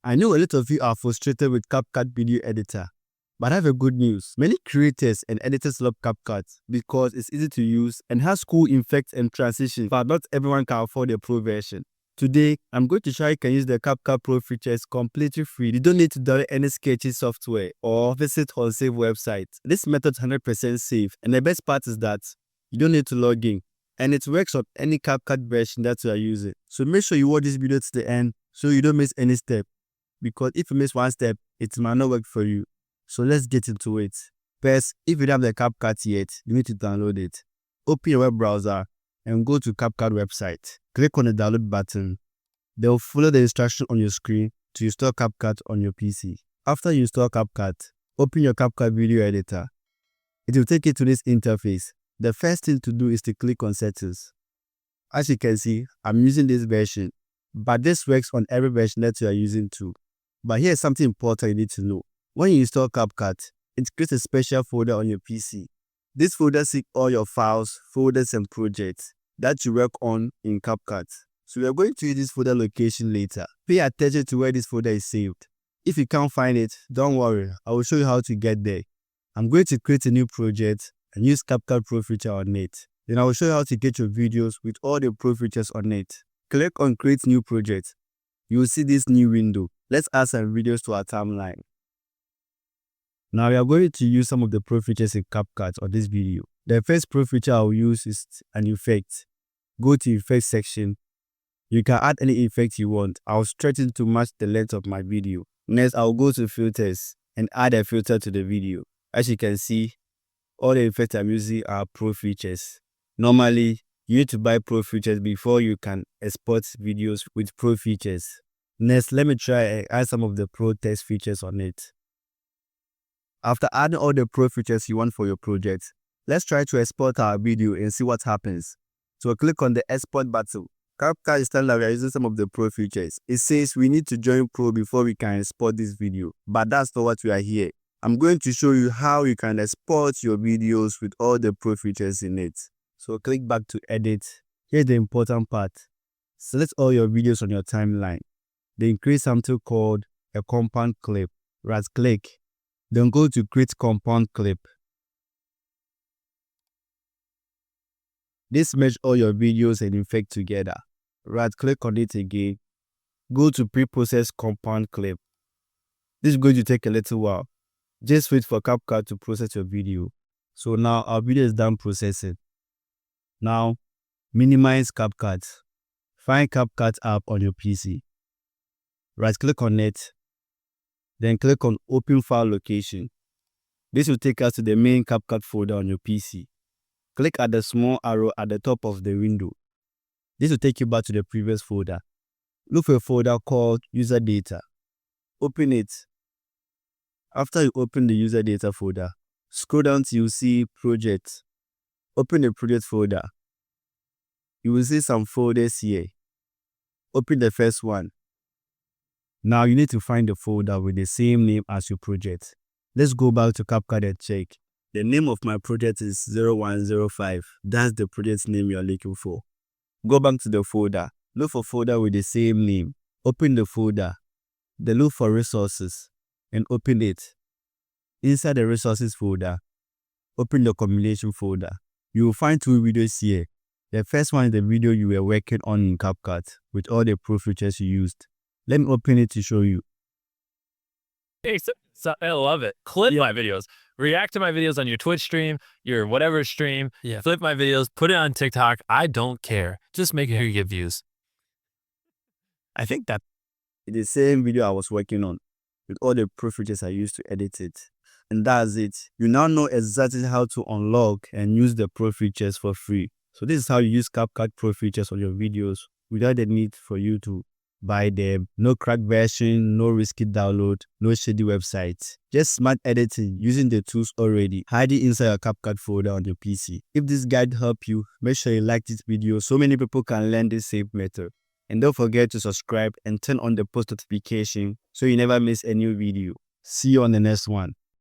I know a lot of you are frustrated with CapCut Video Editor, but I have a good news. Many creators and editors love CapCut because it's easy to use and has cool effects and transitions, but not everyone can afford the Pro version. Today, I'm going to show how you can use the CapCut Pro features completely free. You don't need to download any sketchy software or visit unsafe websites. This method is 100% safe, and the best part is that you don't need to log in, and it works on any CapCut version that you are using. So make sure you watch this video to the end so you don't miss any step, because if you miss one step, it might not work for you. So let's get into it. First, if you don't have the CapCut yet, you need to download it. Open your web browser and go to CapCut website. Click on the download button. Then follow the instruction on your screen to install CapCut on your PC. After you install CapCut, open your CapCut video editor. It will take you to this interface. The first thing to do is to click on settings. As you can see, I'm using this version, but this works on every version that you are using too. But here's something important you need to know. When you install CapCut, it creates a special folder on your PC. This folder seeks all your files, folders, and projects that you work on in CapCut. So we are going to use this folder location later. Pay attention to where this folder is saved. If you can't find it, don't worry, I will show you how to get there. I'm going to create a new project and use CapCut Pro feature on it. Then I will show you how to get your videos with all the Pro features on it. Click on Create New Project. You will see this new window. Let's add some videos to our timeline. Now we are going to use some of the Pro features in CapCut on this video. The first Pro feature I will use is an effect. Go to Effects section. You can add any effect you want. I'll stretch it to match the length of my video. Next, I'll go to Filters and add a filter to the video. As you can see, all the effects I'm using are Pro features. Normally, you need to buy Pro features before you can export videos with Pro features. Next, let me try and add some of the Pro text features on it. After adding all the Pro features you want for your project, let's try to export our video and see what happens. So click on the Export button. CapCut is telling that we are using some of the Pro features. It says we need to join Pro before we can export this video, but that's not what we are here. I'm going to show you how you can export your videos with all the Pro features in it. So click back to Edit. Here's the important part. Select all your videos on your timeline. Then create something called a compound clip. Right click. Then go to Create Compound Clip. This merge all your videos and effects together. Right click on it again. Go to Preprocess Compound Clip. This is going to take a little while. Just wait for CapCut to process your video. So now our video is done processing. Now, minimize CapCut. Find CapCut app on your PC. Right click on it. Then click on Open File Location. This will take us to the main CapCut folder on your PC. Click at the small arrow at the top of the window. This will take you back to the previous folder. Look for a folder called User Data. Open it. After you open the User Data folder, scroll down till you see Project. Open the Project folder. You will see some folders here. Open the first one. Now you need to find the folder with the same name as your project. Let's go back to CapCut and check. The name of my project is 0105. That's the project name you are looking for. Go back to the folder. Look for folder with the same name. Open the folder. Then look for resources and open it. Inside the resources folder, open the combination folder. You will find two videos here. The first one is the video you were working on in CapCut with all the Pro features you used. Let me open it to show you. Hey, so I love it. Clip my videos. React to my videos on your Twitch stream, your whatever stream. Yeah. Flip my videos, put it on TikTok. I don't care. Just make sure you get views. I think that it's the same video I was working on with all the Pro features I used to edit it. And that's it. You now know exactly how to unlock and use the Pro features for free. So this is how you use CapCut Pro features on your videos without the need for you to buy them. No cracked version, no risky download, no shady websites. Just smart editing using the tools already. Hide it inside your CapCut folder on your PC. If this guide helped you, make sure you like this video so many people can learn this safe method. And don't forget to subscribe and turn on the post notification so you never miss a new video. See you on the next one.